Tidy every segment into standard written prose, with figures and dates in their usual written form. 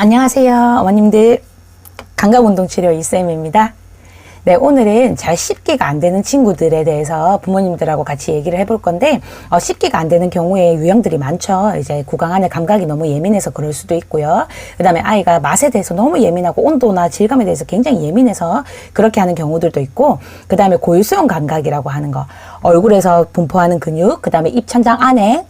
안녕하세요 어머님들, 감각운동치료 이쌤입니다. 네, 오늘은 잘 씹기가 안 되는 친구들에 대해서 부모님들하고 같이 얘기를 해볼 건데, 씹기가 안 되는 경우에 유형들이 많죠. 이제 구강 안에 감각이 너무 예민해서 그럴 수도 있고요. 그 다음에 아이가 맛에 대해서 너무 예민하고 온도나 질감에 대해서 굉장히 예민해서 그렇게 하는 경우들도 있고, 그 다음에 고유수용 감각이라고 하는 거, 얼굴에서 분포하는 근육, 그 다음에 입천장 안에,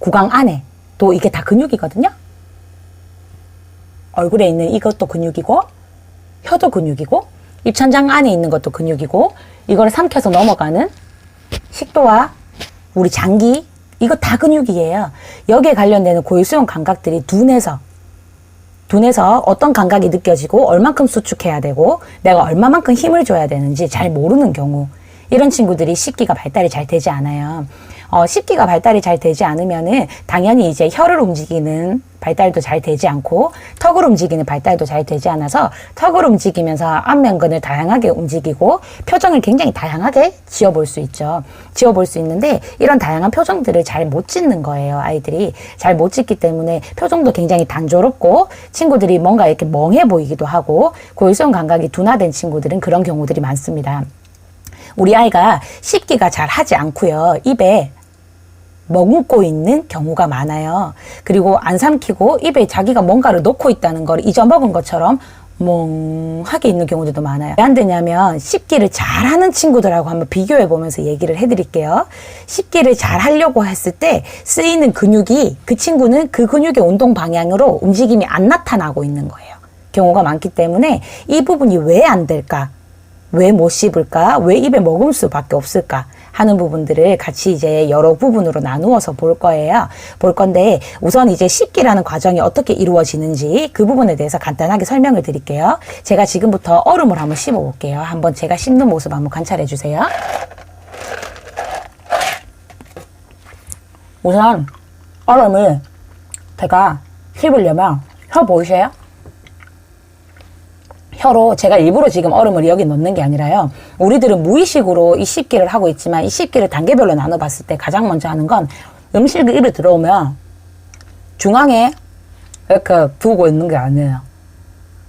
구강 안에 또 이게 다 근육이거든요. 얼굴에 있는 이것도 근육이고, 혀도 근육이고, 입천장 안에 있는 것도 근육이고, 이걸 삼켜서 넘어가는 식도와 우리 장기, 이거 다 근육이에요. 여기에 관련되는 고유수용 감각들이 둔해서 어떤 감각이 느껴지고 얼만큼 수축해야 되고 내가 얼마만큼 힘을 줘야 되는지 잘 모르는 경우, 이런 친구들이 씹기가 발달이 잘 되지 않아요. 씹기가 발달이 잘 되지 않으면은 당연히 이제 혀를 움직이는 발달도 잘 되지 않고 턱을 움직이는 발달도 잘 되지 않아서 턱을 움직이면서 안면근을 다양하게 움직이고 표정을 굉장히 다양하게 지어볼 수 있죠. 지어볼 수 있는데 이런 다양한 표정들을 잘 못 짓는 거예요. 아이들이 잘 못 짓기 때문에 표정도 굉장히 단조롭고 친구들이 뭔가 이렇게 멍해 보이기도 하고 고유수용 감각이 둔화된 친구들은 그런 경우들이 많습니다. 우리 아이가 씹기가 잘 하지 않고요. 입에 머금고 있는 경우가 많아요. 그리고 안 삼키고 입에 자기가 뭔가를 넣고 있다는 걸 잊어먹은 것처럼 멍하게 있는 경우들도 많아요. 왜 안 되냐면 씹기를 잘하는 친구들하고 한번 비교해 보면서 얘기를 해드릴게요. 씹기를 잘 하려고 했을 때 쓰이는 근육이, 그 친구는 그 근육의 운동 방향으로 움직임이 안 나타나고 있는 거예요. 경우가 많기 때문에 이 부분이 왜 안 될까? 왜 못 씹을까? 왜 입에 먹을 수밖에 없을까? 하는 부분들을 같이 이제 여러 부분으로 나누어서 볼 거예요. 볼 건데 우선 이제 씹기라는 과정이 어떻게 이루어지는지 그 부분에 대해서 간단하게 설명을 드릴게요. 제가 지금부터 얼음을 한번 씹어 볼게요. 한번 제가 씹는 모습 한번 관찰해 주세요. 우선 얼음을 제가 씹으려면 혀 보이세요? 혀로 제가 일부러 지금 얼음을 여기 넣는 게 아니라요. 우리들은 무의식으로 이 씹기를 하고 있지만 이 씹기를 단계별로 나눠봤을 때 가장 먼저 하는 건 음식이 입에 들어오면 중앙에 이렇게 두고 있는 게 아니에요.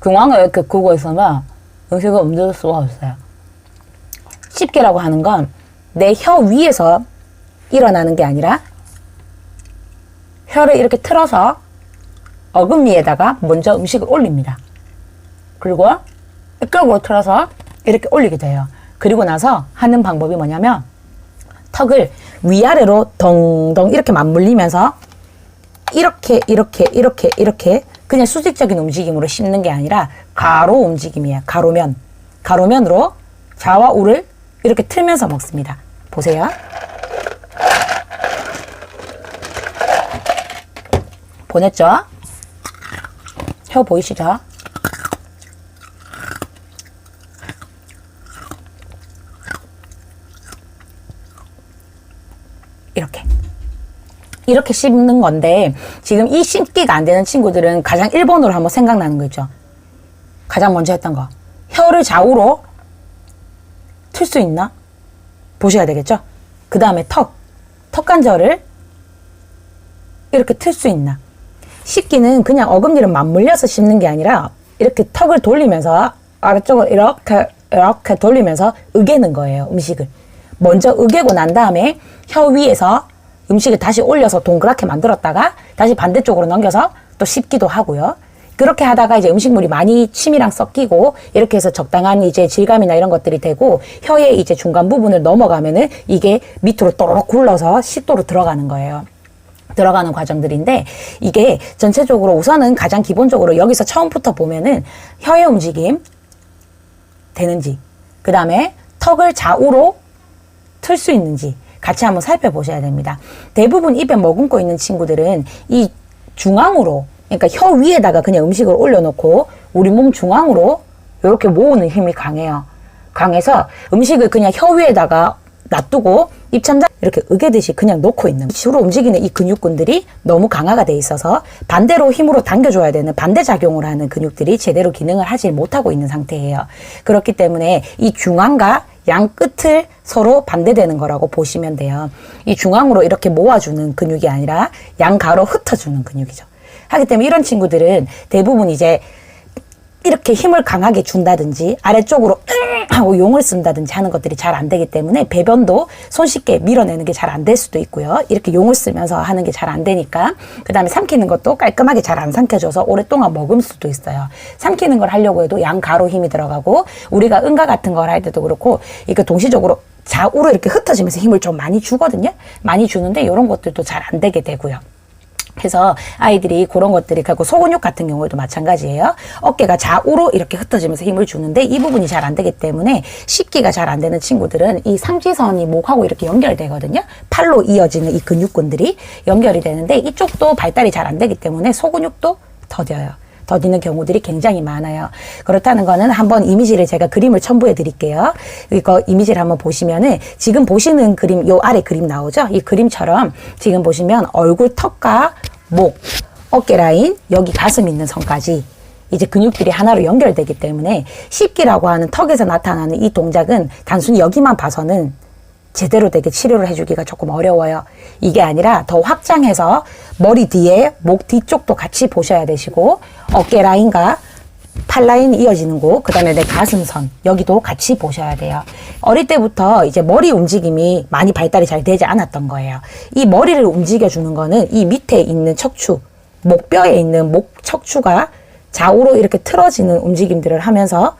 중앙에 이렇게 두고 있으면 음식을 움직일 수가 없어요. 씹기라고 하는 건 내 혀 위에서 일어나는 게 아니라 혀를 이렇게 틀어서 어금니에다가 먼저 음식을 올립니다. 그리고 이쪽으로 틀어서 이렇게 올리게 돼요. 그리고 나서 하는 방법이 뭐냐면 턱을 위아래로 덩덩 이렇게 맞물리면서 이렇게 그냥 수직적인 움직임으로 씹는 게 아니라 가로 움직임이에요. 가로면으로 좌와 우를 이렇게 틀면서 먹습니다. 보세요. 보냈죠? 혀 보이시죠? 이렇게 씹는 건데 지금 이 씹기가 안 되는 친구들은 가장 1번으로 한번 생각나는 거 있죠. 가장 먼저 했던 거. 혀를 좌우로 틀 수 있나? 보셔야 되겠죠. 그 다음에 턱 관절을 이렇게 틀 수 있나? 씹기는 그냥 어금니를 맞물려서 씹는 게 아니라 이렇게 턱을 돌리면서 아래쪽을 이렇게 돌리면서 으개는 거예요. 음식을 먼저 으개고 난 다음에 혀 위에서 음식을 다시 올려서 동그랗게 만들었다가 다시 반대쪽으로 넘겨서 또 씹기도 하고요. 그렇게 하다가 이제 음식물이 많이 침이랑 섞이고 이렇게 해서 적당한 이제 질감이나 이런 것들이 되고 혀의 이제 중간 부분을 넘어가면은 이게 밑으로 또록 굴러서 식도로 들어가는 거예요. 들어가는 과정들인데 이게 전체적으로 우선은 가장 기본적으로 여기서 처음부터 보면은 혀의 움직임 되는지, 그 다음에 턱을 좌우로 틀 수 있는지 같이 한번 살펴보셔야 됩니다. 대부분 입에 머금고 있는 친구들은 이 중앙으로, 그러니까 혀 위에다가 그냥 음식을 올려놓고 우리 몸 중앙으로 이렇게 모으는 힘이 강해요. 강해서 음식을 그냥 혀 위에다가 놔두고 입천장 이렇게 으개듯이 그냥 놓고 있는, 주로 움직이는 이 근육군들이 너무 강화가 돼 있어서 반대로 힘으로 당겨줘야 되는 반대작용을 하는 근육들이 제대로 기능을 하지 못하고 있는 상태예요. 그렇기 때문에 이 중앙과 양 끝을 서로 반대되는 거라고 보시면 돼요. 이 중앙으로 이렇게 모아주는 근육이 아니라 양가로 흩어주는 근육이죠. 하기 때문에 이런 친구들은 대부분 이제 이렇게 힘을 강하게 준다든지 아래쪽으로 하고 용을 쓴다든지 하는 것들이 잘 안 되기 때문에 배변도 손쉽게 밀어내는 게 잘 안 될 수도 있고요. 이렇게 용을 쓰면서 하는 게 잘 안 되니까. 그 다음에 삼키는 것도 깔끔하게 잘 안 삼켜져서 오랫동안 먹을 수도 있어요. 삼키는 걸 하려고 해도 양가로 힘이 들어가고 우리가 응가 같은 걸 할 때도 그렇고 이거 동시적으로 좌우로 이렇게 흩어지면서 힘을 좀 많이 주거든요. 많이 주는데 이런 것들도 잘 안 되게 되고요. 그래서 아이들이 그런 것들이 갖고 소근육 같은 경우에도 마찬가지예요. 어깨가 좌우로 이렇게 흩어지면서 힘을 주는데 이 부분이 잘 안 되기 때문에 씻기가 잘 안 되는 친구들은 이 삼지선이 목하고 이렇게 연결되거든요. 팔로 이어지는 이 근육근들이 연결이 되는데 이쪽도 발달이 잘 안 되기 때문에 소근육도 더뎌요. 더디는 경우들이 굉장히 많아요. 그렇다는 거는 한번 이미지를 제가 그림을 첨부해 드릴게요. 이거 이미지를 한번 보시면은 지금 보시는 그림, 요 아래 그림 나오죠? 이 그림처럼 지금 보시면 얼굴 턱과 목, 어깨 라인, 여기 가슴 있는 선까지 이제 근육들이 하나로 연결되기 때문에 씹기라고 하는 턱에서 나타나는 이 동작은 단순히 여기만 봐서는 제대로 되게 치료를 해주기가 조금 어려워요. 이게 아니라 더 확장해서 머리 뒤에 목 뒤쪽도 같이 보셔야 되시고 어깨 라인과 팔 라인 이어지는 곳, 그 다음에 내 가슴선 여기도 같이 보셔야 돼요. 어릴 때부터 이제 머리 움직임이 많이 발달이 잘 되지 않았던 거예요. 이 머리를 움직여주는 거는 이 밑에 있는 척추, 목뼈에 있는 목 척추가 좌우로 이렇게 틀어지는 움직임들을 하면서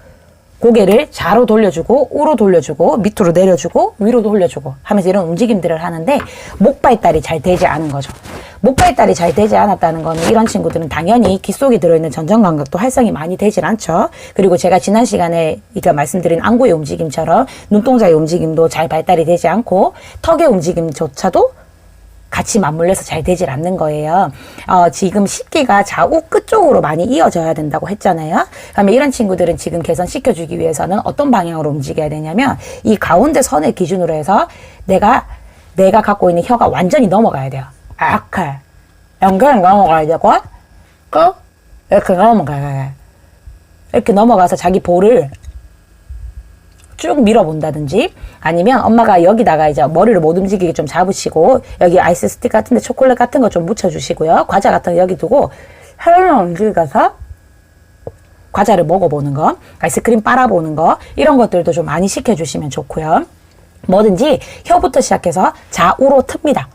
고개를 좌로 돌려주고 우로 돌려주고 밑으로 내려주고 위로 돌려주고 하면서 이런 움직임들을 하는데 목 발달이 잘 되지 않은 거죠. 목 발달이 잘 되지 않았다는 거는 이런 친구들은 당연히 귀 속에 들어있는 전정감각도 활성이 많이 되질 않죠. 그리고 제가 지난 시간에 말씀드린 안구의 움직임처럼 눈동자의 움직임도 잘 발달이 되지 않고 턱의 움직임조차도 같이 맞물려서 잘 되질 않는 거예요. 지금 씻기가 좌우 끝쪽으로 많이 이어져야 된다고 했잖아요. 그러면 이런 친구들은 지금 개선시켜주기 위해서는 어떤 방향으로 움직여야 되냐면 이 가운데 선을 기준으로 해서 내가 갖고 있는 혀가 완전히 넘어가야 돼요. 이렇게 연결 넘어가야 되고 이렇게 넘어가야 돼. 이렇게 넘어가서 자기 볼을 쭉 밀어본다든지 아니면 엄마가 여기다가 이제 머리를 못 움직이게 좀 잡으시고 여기 아이스 스틱 같은데 초콜릿 같은 거 좀 묻혀주시고요. 과자 같은 거 여기 두고 혀를 움직여서 과자를 먹어보는 거, 아이스크림 빨아보는 거 이런 것들도 좀 많이 시켜주시면 좋고요. 뭐든지 혀부터 시작해서 좌우로 틉니다.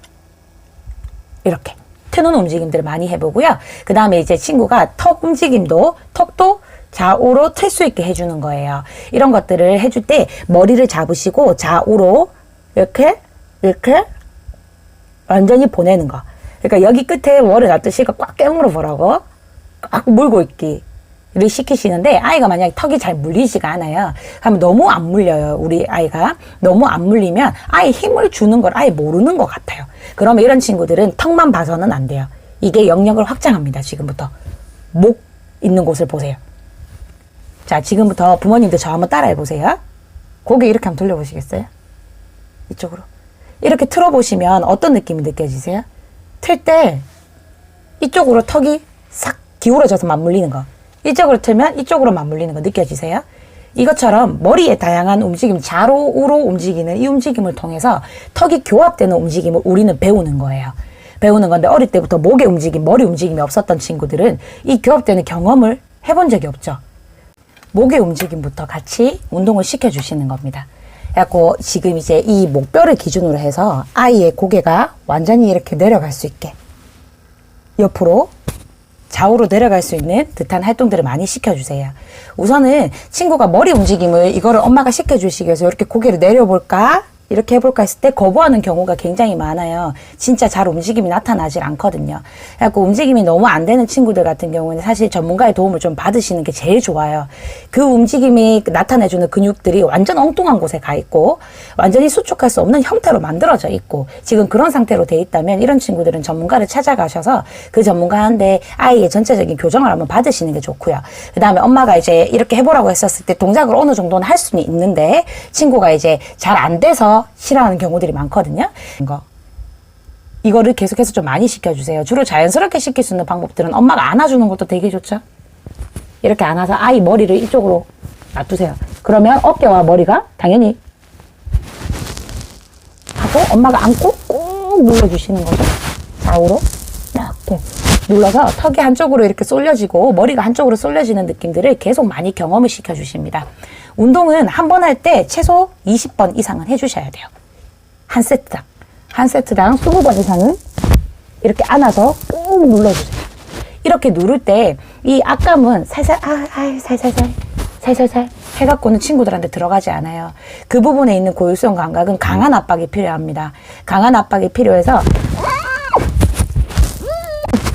이렇게 트는 움직임들을 많이 해보고요. 그 다음에 이제 친구가 턱 움직임도 턱도 좌우로 틀 수 있게 해주는 거예요. 이런 것들을 해줄 때 머리를 잡으시고 좌우로 이렇게 완전히 보내는 거. 그러니까 여기 끝에 월을 놔두시 꽉 깨물어 보라고 꽉 물고 있기를 시키시는데 아이가 만약에 턱이 잘 물리지가 않아요. 그러면 너무 안 물려요. 우리 아이가 너무 안 물리면 아예 힘을 주는 걸 아예 모르는 것 같아요. 그러면 이런 친구들은 턱만 봐서는 안 돼요. 이게 영역을 확장합니다. 지금부터 목 있는 곳을 보세요. 자, 지금부터 부모님들 저 한번 따라해 보세요. 고개 이렇게 한번 돌려보시겠어요? 이쪽으로. 이렇게 틀어보시면 어떤 느낌이 느껴지세요? 틀 때 이쪽으로 턱이 싹 기울어져서 맞물리는 거. 이쪽으로 틀면 이쪽으로 맞물리는 거 느껴지세요? 이것처럼 머리의 다양한 움직임, 좌로 우로 움직이는 이 움직임을 통해서 턱이 교합되는 움직임을 우리는 배우는 거예요. 배우는 건데 어릴 때부터 목의 움직임, 머리 움직임이 없었던 친구들은 이 교합되는 경험을 해본 적이 없죠. 목의 움직임부터 같이 운동을 시켜주시는 겁니다. 그래갖고 지금 이제 이 목뼈를 기준으로 해서 아이의 고개가 완전히 이렇게 내려갈 수 있게 옆으로 좌우로 내려갈 수 있는 듯한 활동들을 많이 시켜주세요. 우선은 친구가 머리 움직임을 이거를 엄마가 시켜주시기 위해서 이렇게 고개를 내려볼까? 이렇게 해볼까 했을 때 거부하는 경우가 굉장히 많아요. 진짜 잘 움직임이 나타나질 않거든요. 그래서 움직임이 너무 안 되는 친구들 같은 경우는 사실 전문가의 도움을 좀 받으시는 게 제일 좋아요. 그 움직임이 나타내주는 근육들이 완전 엉뚱한 곳에 가 있고 완전히 수축할 수 없는 형태로 만들어져 있고 지금 그런 상태로 돼 있다면 이런 친구들은 전문가를 찾아가셔서 그 전문가한테 아이의 전체적인 교정을 한번 받으시는 게 좋고요. 그 다음에 엄마가 이제 이렇게 해보라고 했었을 때 동작을 어느 정도는 할 수는 있는데 친구가 이제 잘 안 돼서 싫어하는 경우들이 많거든요. 이거를 계속해서 좀 많이 시켜주세요. 주로 자연스럽게 시킬 수 있는 방법들은 엄마가 안아주는 것도 되게 좋죠. 이렇게 안아서 아이 머리를 이쪽으로 놔두세요. 그러면 어깨와 머리가 당연히 하고 엄마가 안고 꾹 눌러주시는 거죠. 좌우로 이렇게 눌러서 턱이 한쪽으로 이렇게 쏠려지고 머리가 한쪽으로 쏠려지는 느낌들을 계속 많이 경험을 시켜주십니다. 운동은 한 번 할 때 최소 20번 이상은 해주셔야 돼요. 한 세트당 20번 이상은 이렇게 안아서 꾹 눌러주세요. 이렇게 누를 때 이 악감은 살살 해갖고는 친구들한테 들어가지 않아요. 그 부분에 있는 고유성 감각은 강한 압박이 필요합니다. 강한 압박이 필요해서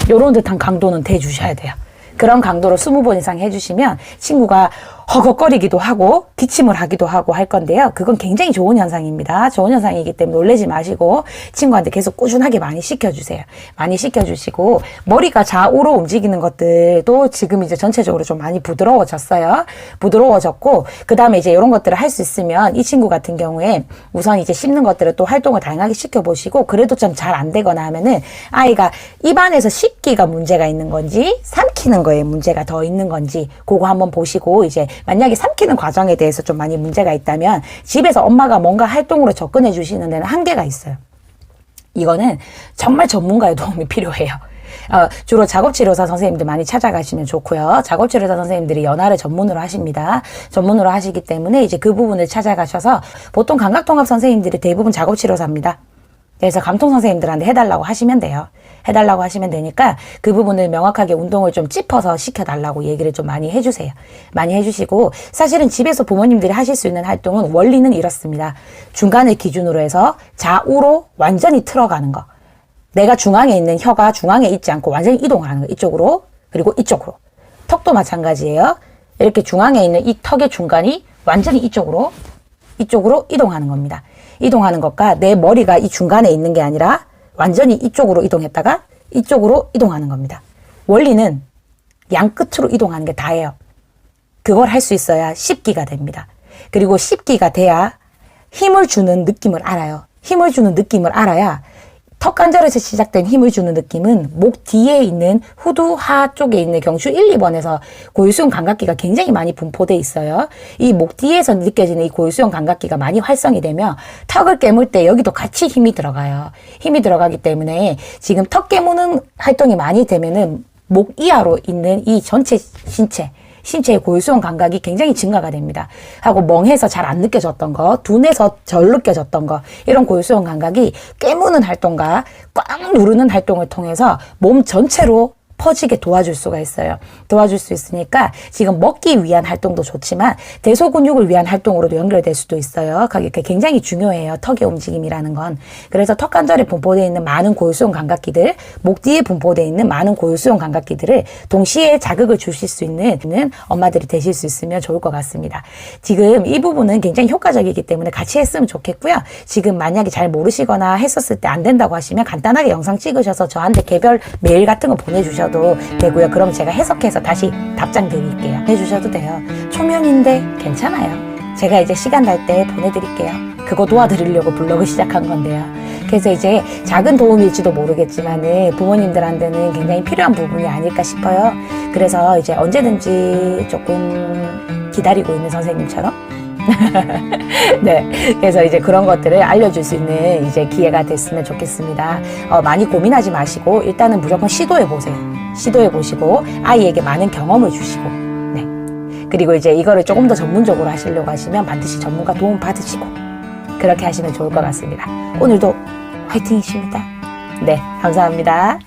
요런 듯한 강도는 대주셔야 돼요. 그런 강도로 20번 이상 해주시면 친구가 허걱거리기도 하고 기침을 하기도 하고 할 건데요. 그건 굉장히 좋은 현상입니다. 좋은 현상이기 때문에 놀라지 마시고 친구한테 계속 꾸준하게 많이 시켜주세요. 많이 시켜주시고 머리가 좌우로 움직이는 것들도 지금 이제 전체적으로 좀 많이 부드러워졌어요. 부드러워졌고 그 다음에 이제 이런 것들을 할 수 있으면 이 친구 같은 경우에 우선 이제 씹는 것들을 또 활동을 다양하게 시켜보시고 그래도 좀 잘 안 되거나 하면은 아이가 입안에서 씹기가 문제가 있는 건지 삼키는 거에 문제가 더 있는 건지 그거 한번 보시고 이제 만약에 삼키는 과정에 대해서 좀 많이 문제가 있다면 집에서 엄마가 뭔가 활동으로 접근해 주시는 데는 한계가 있어요. 이거는 정말 전문가의 도움이 필요해요. 주로 작업치료사 선생님들 많이 찾아가시면 좋고요. 작업치료사 선생님들이 연화를 전문으로 하십니다. 전문으로 하시기 때문에 이제 그 부분을 찾아가셔서 보통 감각통합 선생님들이 대부분 작업치료사입니다. 그래서 감통 선생님들한테 해달라고 하시면 돼요. 해달라고 하시면 되니까 그 부분을 명확하게 운동을 좀 짚어서 시켜달라고 얘기를 좀 많이 해주세요. 많이 해주시고 사실은 집에서 부모님들이 하실 수 있는 활동은 원리는 이렇습니다. 중간을 기준으로 해서 좌우로 완전히 틀어가는 거. 내가 중앙에 있는 혀가 중앙에 있지 않고 완전히 이동을 하는 거. 이쪽으로 그리고 이쪽으로. 턱도 마찬가지예요. 이렇게 중앙에 있는 이 턱의 중간이 완전히 이쪽으로 이동하는 겁니다. 이동하는 것과 내 머리가 이 중간에 있는 게 아니라 완전히 이쪽으로 이동했다가 이쪽으로 이동하는 겁니다. 원리는 양 끝으로 이동하는 게 다예요. 그걸 할 수 있어야 씹기가 됩니다. 그리고 씹기가 돼야 힘을 주는 느낌을 알아요. 힘을 주는 느낌을 알아야 턱관절에서 시작된 힘을 주는 느낌은 목 뒤에 있는 후두하 쪽에 있는 경추 1, 2번에서 고유수용 감각기가 굉장히 많이 분포돼 있어요. 이 목 뒤에서 느껴지는 이 고유수용 감각기가 많이 활성이 되면 턱을 깨물 때 여기도 같이 힘이 들어가요. 힘이 들어가기 때문에 지금 턱 깨무는 활동이 많이 되면은 목 이하로 있는 이 전체 신체의 고유수용 감각이 굉장히 증가가 됩니다. 하고 멍해서 잘 안 느껴졌던 거, 둔해서 덜 느껴졌던 거, 이런 고유수용 감각이 깨무는 활동과 꽉 누르는 활동을 통해서 몸 전체로 퍼지게 도와줄 수가 있어요. 도와줄 수 있으니까 지금 먹기 위한 활동도 좋지만 대소근육을 위한 활동으로도 연결될 수도 있어요. 그게 굉장히 중요해요. 턱의 움직임이라는 건. 그래서 턱관절에 분포되어 있는 많은 고유수용 감각기들, 목 뒤에 분포되어 있는 많은 고유수용 감각기들을 동시에 자극을 주실 수 있는 엄마들이 되실 수 있으면 좋을 것 같습니다. 지금 이 부분은 굉장히 효과적이기 때문에 같이 했으면 좋겠고요. 지금 만약에 잘 모르시거나 했었을 때 안 된다고 하시면 간단하게 영상 찍으셔서 저한테 개별 메일 같은 거 보내주셔도 되고요. 그럼 제가 해석해서 다시 답장 드릴게요. 해주셔도 돼요. 초면인데 괜찮아요. 제가 이제 시간 날 때 보내드릴게요. 그거 도와드리려고 블로그 시작한 건데요. 그래서 이제 작은 도움일지도 모르겠지만은 부모님들한테는 굉장히 필요한 부분이 아닐까 싶어요. 그래서 이제 언제든지 조금 기다리고 있는 선생님처럼 네. 그래서 이제 그런 것들을 알려줄 수 있는 이제 기회가 됐으면 좋겠습니다. 많이 고민하지 마시고 일단은 무조건 시도해보세요. 시도해보시고 아이에게 많은 경험을 주시고, 네. 그리고 이제 이거를 조금 더 전문적으로 하시려고 하시면 반드시 전문가 도움 받으시고, 그렇게 하시면 좋을 것 같습니다. 오늘도 화이팅이십니다. 네. 감사합니다.